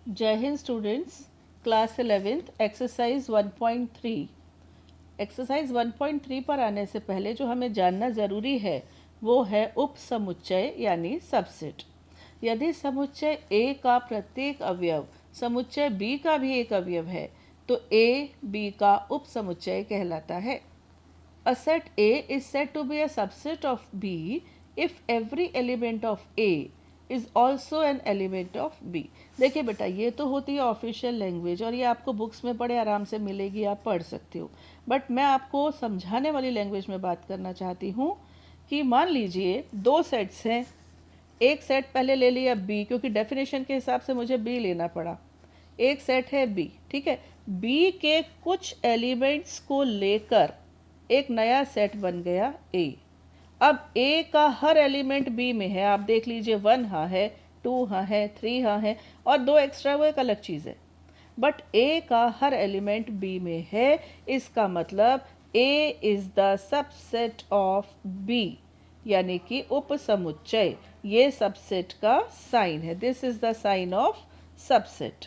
जय Hind students, class 11th exercise 1.3। Exercise 1.3 पर आने से पहले जो हमें जानना ज़रूरी है वो है उपसमुच्चय यानी सबसेट। यदि समुच्चय A का प्रत्येक अवयव समुच्चय B का भी एक अवयव है तो A B का उपसमुच्चय कहलाता है। A set A is said to be a subset of B if every element of A is also an element of B। देखिए बेटा, ये तो होती है ऑफिशियल लैंग्वेज और ये आपको बुक्स में बड़े आराम से मिलेगी, आप पढ़ सकते हो। बट मैं आपको समझाने वाली लैंग्वेज में बात करना चाहती हूँ कि मान लीजिए दो सेट्स हैं। एक सेट पहले ले लिया B, क्योंकि डेफिनेशन के हिसाब से मुझे B लेना पड़ा। एक सेट है B, ठीक है। B के कुछ एलिमेंट्स को लेकर एक नया सेट बन गया A। अब A का हर एलिमेंट B में है, आप देख लीजिए 1 हाँ है, 2 हाँ है, 3 हाँ है और 2 एक्स्ट्रा, वो एक अलग चीज़ है। बट A का हर एलिमेंट B में है, इसका मतलब A is the subset of B, यानी कि उपसमुच्चय। ये सबसेट का साइन है, this is the sign of subset.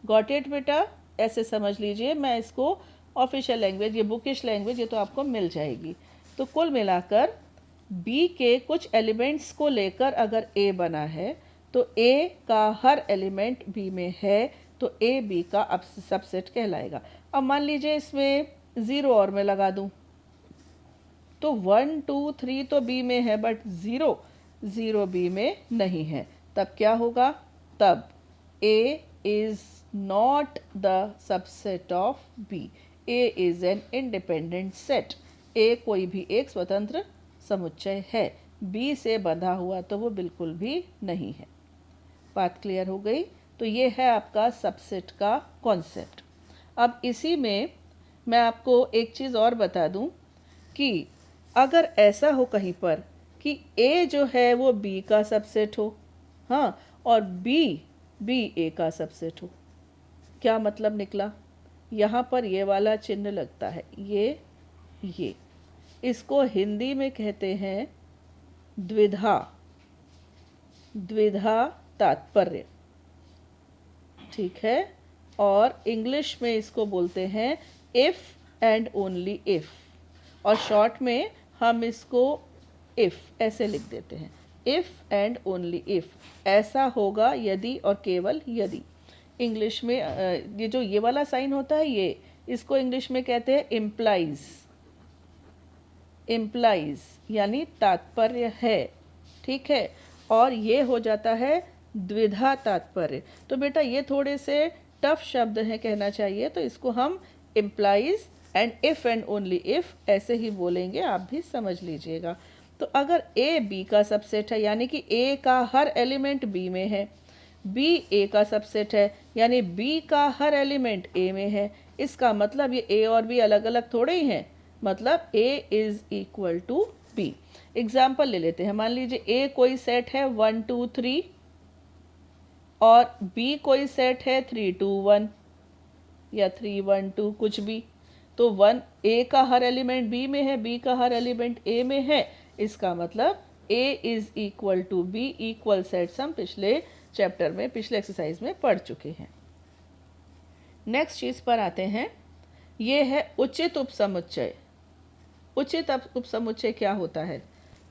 Got it बेटा? ऐसे समझ लीजिए, मैं इसको ऑफिशियल लैंग्वेज, ये बुकिश लैंग्वेज, ये तो आपको मिल जाएगी। तो कुल मिलाकर B के कुछ एलिमेंट्स को लेकर अगर A बना है तो A का हर एलिमेंट B में है तो A B का सबसेट कहलाएगा। अब मान लीजिए इसमें 0 और मैं लगा दूं तो 1 2 3 तो B में है बट 0 B में नहीं है। तब क्या होगा? तब A is not the subset of B। A is an independent set. A कोई भी एक स्वतंत्र समुच्चय है, B से बंधा हुआ तो वो बिल्कुल भी नहीं है। बात क्लियर हो गई? तो ये है आपका सबसेट का कॉन्सेप्ट। अब इसी में मैं आपको एक चीज़ और बता दूं कि अगर ऐसा हो कहीं पर कि A जो है वो B का सबसेट हो, हाँ, और B A का सबसेट हो, क्या मतलब निकला? यहाँ पर ये वाला चिन्ह लगता है, ये इसको हिंदी में कहते हैं द्विधा तात्पर्य, ठीक है। और इंग्लिश में इसको बोलते हैं इफ एंड ओनली इफ, और शॉर्ट में हम इसको इफ ऐसे लिख देते हैं, इफ एंड ओनली इफ। ऐसा होगा यदि और केवल यदि। इंग्लिश में ये जो ये वाला साइन होता है, ये इसको इंग्लिश में कहते हैं इम्प्लाइज यानी तात्पर्य है, ठीक है। और ये हो जाता है द्विधा तात्पर्य। तो बेटा ये थोड़े से टफ शब्द हैं कहना चाहिए, तो इसको हम implies and if and only if ऐसे ही बोलेंगे, आप भी समझ लीजिएगा। तो अगर A B का सबसेट है यानी कि A का हर एलिमेंट B में है, B A का सबसेट है यानी B का हर एलिमेंट A में है, इसका मतलब ये A और B अलग अलग थोड़े ही हैं, मतलब A is equal to B। Example ले लेते हैं। मान लीजिए A कोई सेट है 1 2 3 और B कोई सेट है 3 2 1 या 3 1 2 कुछ भी। तो A का हर एलिमेंट B में है, B का हर एलिमेंट A में है, इसका मतलब A is equal to B। Equal sets हम पिछले चैप्टर में, पिछले एक्सरसाइज में पढ़ चुके हैं। नेक्स्ट चीज पर आते हैं, ये है उचित उपसमुच्चय। उचित उपसमुच्चय क्या होता है?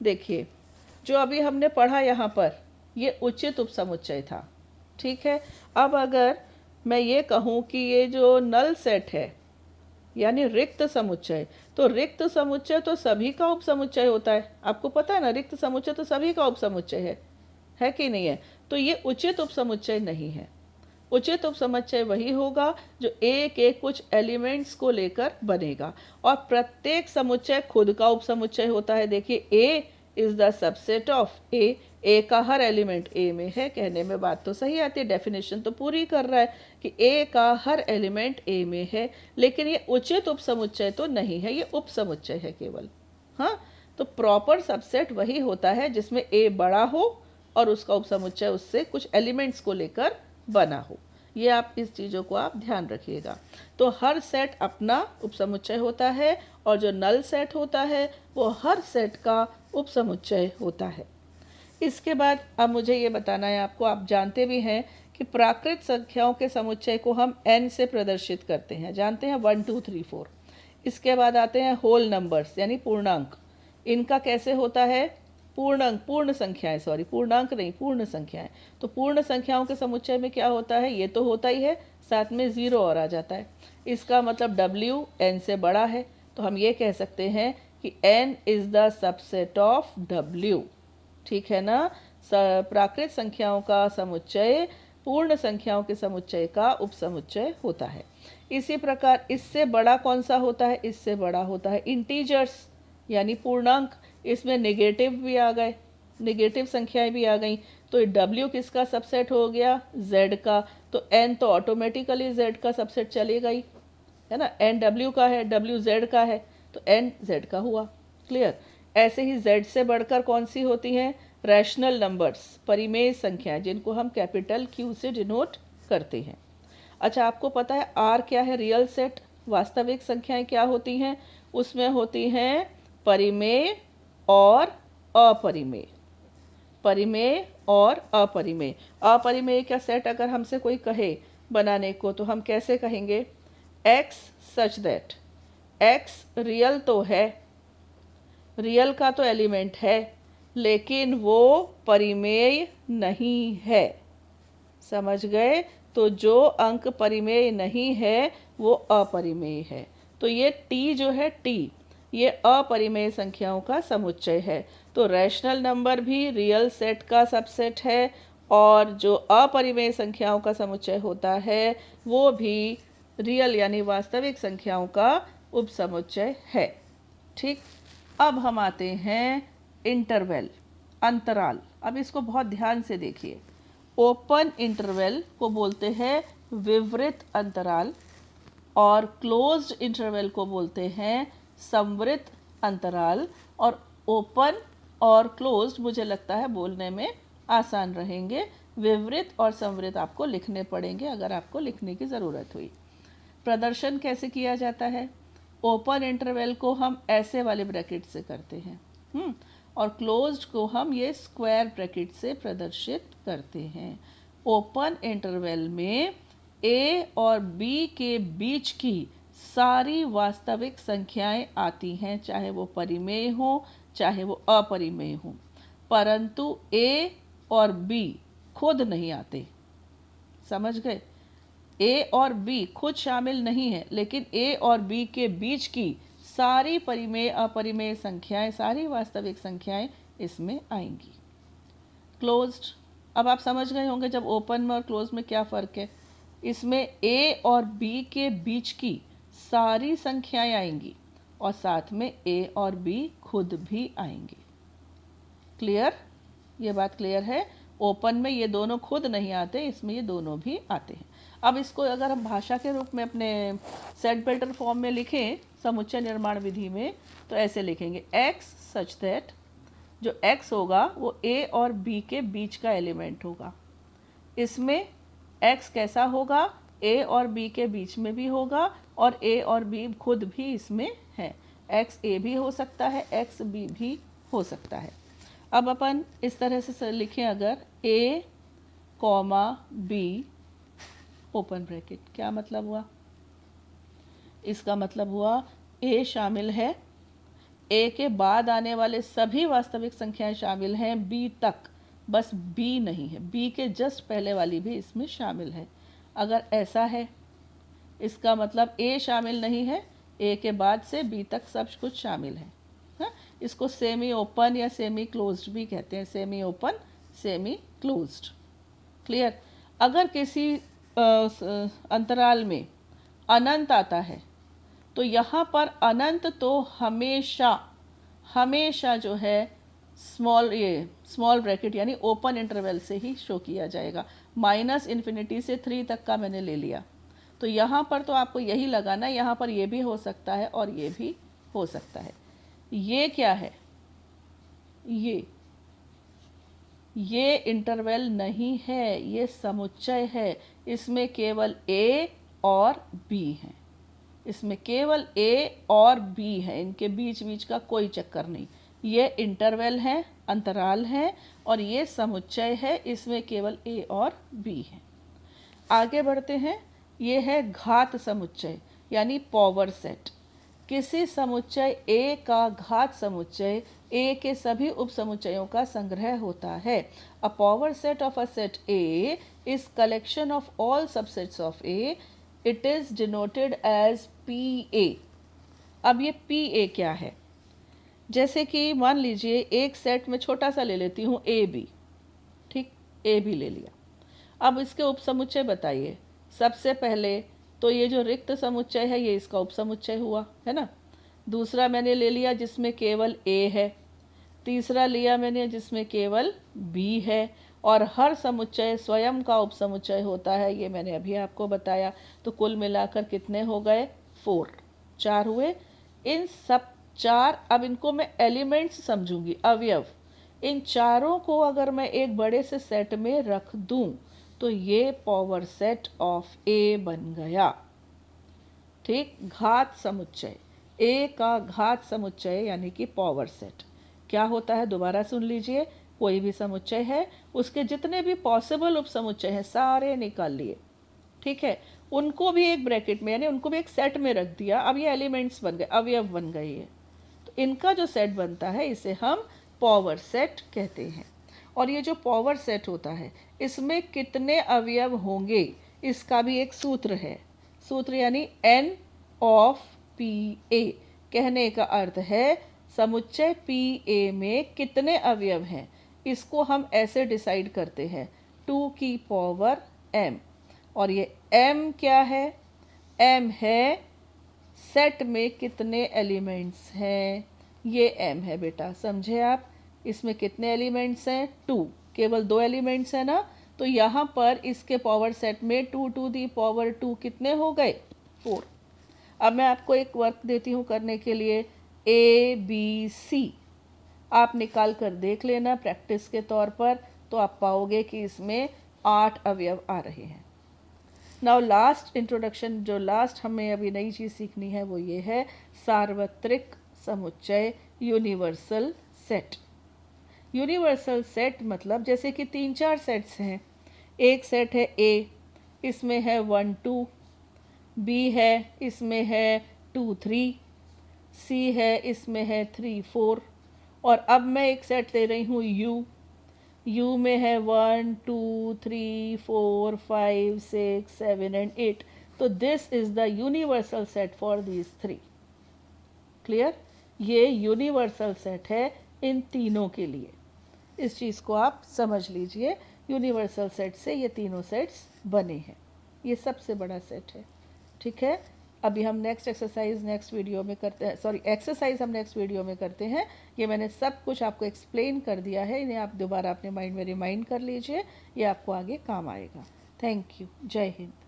देखिए, जो अभी हमने पढ़ा यहाँ पर, ये उचित उपसमुच्चय था, ठीक है। अब अगर मैं ये कहूँ कि ये जो नल सेट है यानी रिक्त समुच्चय, तो रिक्त समुच्चय तो सभी का उपसमुच्चय होता है, आपको पता है ना, रिक्त समुच्चय तो सभी का उपसमुच्चय है कि नहीं है? तो ये उचित उपसमुच्चय नहीं है। उचित उपसमुच्चय वही होगा जो A के कुछ एलिमेंट्स को लेकर बनेगा, और प्रत्येक समुच्चय खुद का उपसमुच्चय होता है। देखिए, A is the subset of A का हर एलिमेंट A में है। कहने में बात तो सही आती है, डेफिनेशन तो पूरी कर रहा है कि A का हर एलिमेंट A में है, लेकिन ये उचित उपसमुच्चय तो नहीं है, ये उपसमुच्चय है केवल। हाँ, तो प्रॉपर सबसेट वही होता है जिसमें A बड़ा हो और उसका उपसमुच्चय उससे कुछ एलिमेंट्स को लेकर बना हो। ये आप इस चीज़ों को आप ध्यान रखिएगा। तो हर सेट अपना उपसमुच्चय होता है और जो नल सेट होता है वो हर सेट का उपसमुच्चय होता है। इसके बाद अब मुझे ये बताना है आपको, आप जानते भी हैं कि प्राकृत संख्याओं के समुच्चय को हम n से प्रदर्शित करते हैं, जानते हैं 1 2 3 4। इसके बाद आते हैं होल नंबर्स यानी पूर्णांक। इनका कैसे होता है? पूर्णांक, पूर्ण संख्याएं, सॉरी पूर्णांक नहीं, पूर्ण संख्याएं। तो पूर्ण संख्याओं के समुच्चय में क्या होता है? ये तो होता ही है, साथ में ज़ीरो और आ जाता है। इसका मतलब w n से बड़ा है, तो हम ये कह सकते हैं कि n is the subset of w। ठीक है ना? प्राकृत संख्याओं का समुच्चय पूर्ण संख्याओं के समुच्चय का उपसमुच्चय होता है। इसी प्रकार इससे बड़ा कौन सा होता है? इससे बड़ा होता है इंटीजर्स यानी पूर्णांक। इसमें नेगेटिव भी आ गए, नेगेटिव संख्याएं भी आ गई, तो w किसका सबसेट हो गया? z का। तो n तो ऑटोमेटिकली z का सबसेट चलेगा ही, है ना? n w का है, w z का है, तो n z का हुआ। क्लियर? ऐसे ही z से बढ़कर कौन सी होती हैं? रैशनल नंबर्स, परिमेय संख्याएं, जिनको हम कैपिटल Q से डिनोट करते हैं। अच्छा, आपको पता है R क्या है? Real set. वास्तविक संख्याएं क्या होती हैं? उसमें होती हैं परिमेय और अपरिमेय। परिमेय और अपरिमेय। अपरिमेय का सेट अगर हमसे कोई कहे बनाने को, तो हम कैसे कहेंगे? x such that x real तो है, रियल का तो एलिमेंट है, लेकिन वो परिमेय नहीं है। समझ गए? तो जो अंक परिमेय नहीं है वो अपरिमेय है। तो ये t जो है, t ये अपरिमेय संख्याओं का समुच्चय है। तो रैशनल नंबर भी रियल सेट का सबसेट है, और जो अपरिमेय संख्याओं का समुच्चय होता है वो भी रियल यानी वास्तविक संख्याओं का उपसमुच्चय है। ठीक, अब हम आते हैं इंटरवल, अंतराल। अब इसको बहुत ध्यान से देखिए। ओपन इंटरवल को बोलते हैं विवृत अंतराल, और क्लोज्ड इंटरवल को बोलते हैं संवृत अंतराल। और ओपन और क्लोज्ड मुझे लगता है बोलने में आसान रहेंगे, विवृत और संवृत आपको लिखने पड़ेंगे अगर आपको लिखने की ज़रूरत हुई। प्रदर्शन कैसे किया जाता है? ओपन इंटरवल को हम ऐसे वाले ब्रैकेट से करते हैं, और क्लोज्ड को हम ये स्क्वायर ब्रैकेट से प्रदर्शित करते हैं। ओपन इंटरवल में a और b के बीच की सारी वास्तविक संख्याएं आती हैं, चाहे वो परिमेय हो चाहे वो अपरिमेय हो, परंतु a और b खुद नहीं आते। समझ गए? a और b खुद शामिल नहीं है, लेकिन a और b के बीच की सारी परिमेय अपरिमेय संख्याएं, सारी वास्तविक संख्याएं इसमें आएंगी। क्लोज्ड, अब आप समझ गए होंगे जब ओपन में और क्लोज में क्या फ़र्क है। इसमें a और b के बीच की सारी संख्याएं आएंगी, और साथ में a और b खुद भी आएंगे। क्लियर? ये बात क्लियर है? ओपन में ये दोनों खुद नहीं आते, इसमें ये दोनों भी आते हैं। अब इसको अगर हम भाषा के रूप में अपने सेट बेल्टर फॉर्म में लिखें, समुच्चय निर्माण विधि में, तो ऐसे लिखेंगे x सच दैट, जो x होगा वो a और b के बीच का एलिमेंट होगा। इसमें x कैसा होगा? a और b के बीच में भी होगा, और a और b खुद भी इसमें है। x a भी हो सकता है, x b भी हो सकता है। अब अपन इस तरह से लिखें, अगर a comma b open bracket, क्या मतलब हुआ? इसका मतलब हुआ a शामिल है, a के बाद आने वाले सभी वास्तविक संख्याएं शामिल हैं b तक, बस b नहीं है, b के जस्ट पहले वाली भी इसमें शामिल है। अगर ऐसा है, इसका मतलब a शामिल नहीं है, a के बाद से b तक सब कुछ शामिल है। हाँ? इसको सेमी ओपन या सेमी क्लोज्ड भी कहते हैं, semi open semi closed. Clear? अगर किसी अंतराल में अनंत आता है, तो यहाँ पर अनंत तो हमेशा हमेशा जो है स्मॉल ब्रैकेट यानी ओपन इंटरवल से ही शो किया जाएगा। -∞ से 3 तक का मैंने ले लिया, तो यहाँ पर तो आपको यही लगाना, यहाँ पर ये भी हो सकता है और ये भी हो सकता है। ये क्या है? ये इंटरवल नहीं है, ये समुच्चय है। इसमें केवल a और b है, इसमें केवल a और b है, इनके बीच का कोई चक्कर नहीं। ये इंटरवल है अंतराल हैं और ये समुच्चय है, इसमें केवल a और b है। आगे बढ़ते हैं। ये है घात समुच्चय यानी पावर सेट। किसी समुच्चय a का घात समुच्चय a के सभी उपसमुच्चयों का संग्रह होता है। A power set of a set A is collection of all subsets of A। It is denoted as PA। अब ये PA क्या है? जैसे कि मान लीजिए एक सेट में छोटा सा ले लेती हूँ AB, ठीक, AB ले लिया। अब इसके उपसमुच्चय बताइए। सबसे पहले तो ये जो रिक्त समुच्चय है ये इसका उपसमुच्चय हुआ, है ना। दूसरा मैंने ले लिया जिसमें केवल A है। तीसरा लिया मैंने जिसमें केवल B है। और हर समुच्चय स्वयं का उपसमुच्चय होता है, ये मैंने अभी आपको बताया। तो कुल मिलाकर कितने हो गए? 4, 4 हुए। इन सब 4, अब इनको मैं एलिमेंट्स समझूंगी, अवयव। इन चारों को अगर मैं एक बड़े से सेट में रख दूं तो ये पावर सेट ऑफ A बन गया, ठीक। घात समुच्चय, A का घात समुच्चय यानी कि पावर सेट क्या होता है? दोबारा सुन लीजिए। कोई भी समुच्चय है, उसके जितने भी पॉसिबल उपसमुच्चय हैं सारे निकाल लिए, ठीक है। उनको भी एक ब्रैकेट में यानी उनको भी एक सेट में रख दिया। अब ये एलिमेंट्स बन गए, अवयव बन गए ये। तो इनका जो सेट बनता है इसे हम पावर सेट कहते हैं। और ये जो पावर सेट होता है इसमें कितने अवयव होंगे इसका भी एक सूत्र है। सूत्र यानी n ऑफ PA। कहने का अर्थ है समुच्चय PA में कितने अवयव हैं, इसको हम ऐसे डिसाइड करते हैं 2 की पावर m। और ये m क्या है? m है सेट में कितने एलिमेंट्स हैं, ये m है बेटा, समझे आप। इसमें कितने एलिमेंट्स हैं? 2, केवल 2 एलिमेंट्स हैं ना। तो यहाँ पर इसके पावर सेट में 2 टू दी पावर 2 कितने हो गए? 4। अब मैं आपको एक वर्क देती हूँ करने के लिए, ABC आप निकाल कर देख लेना प्रैक्टिस के तौर पर, तो आप पाओगे कि इसमें 8 अवयव आ रहे हैं। नाउ लास्ट इंट्रोडक्शन, जो लास्ट हमें अभी नई चीज़ सीखनी है वो ये है सार्वत्रिक समुच्चय, यूनिवर्सल सेट। यूनिवर्सल सेट मतलब जैसे कि 3-4 सेट्स हैं। एक सेट है A, इसमें है 1 2, B है इसमें है 2 3, C है इसमें है 3 4। और अब मैं एक सेट दे रही हूँ U में है 1 2 3 4 5 6 7 एंड 8। तो this is the universal set for these 3। Clear? ये यूनिवर्सल सेट है इन तीनों के लिए। इस चीज़ को आप समझ लीजिए, यूनिवर्सल सेट से ये तीनों सेट्स बने हैं। ये सबसे बड़ा सेट है, ठीक है। अभी हम नेक्स्ट एक्सरसाइज नेक्स्ट वीडियो में करते हैं, एक्सरसाइज हम नेक्स्ट वीडियो में करते हैं। ये मैंने सब कुछ आपको एक्सप्लेन कर दिया है, इन्हें आप दोबारा अपने माइंड में रिमाइंड कर लीजिए, ये आपको आगे काम आएगा। Thank you. जय हिंद।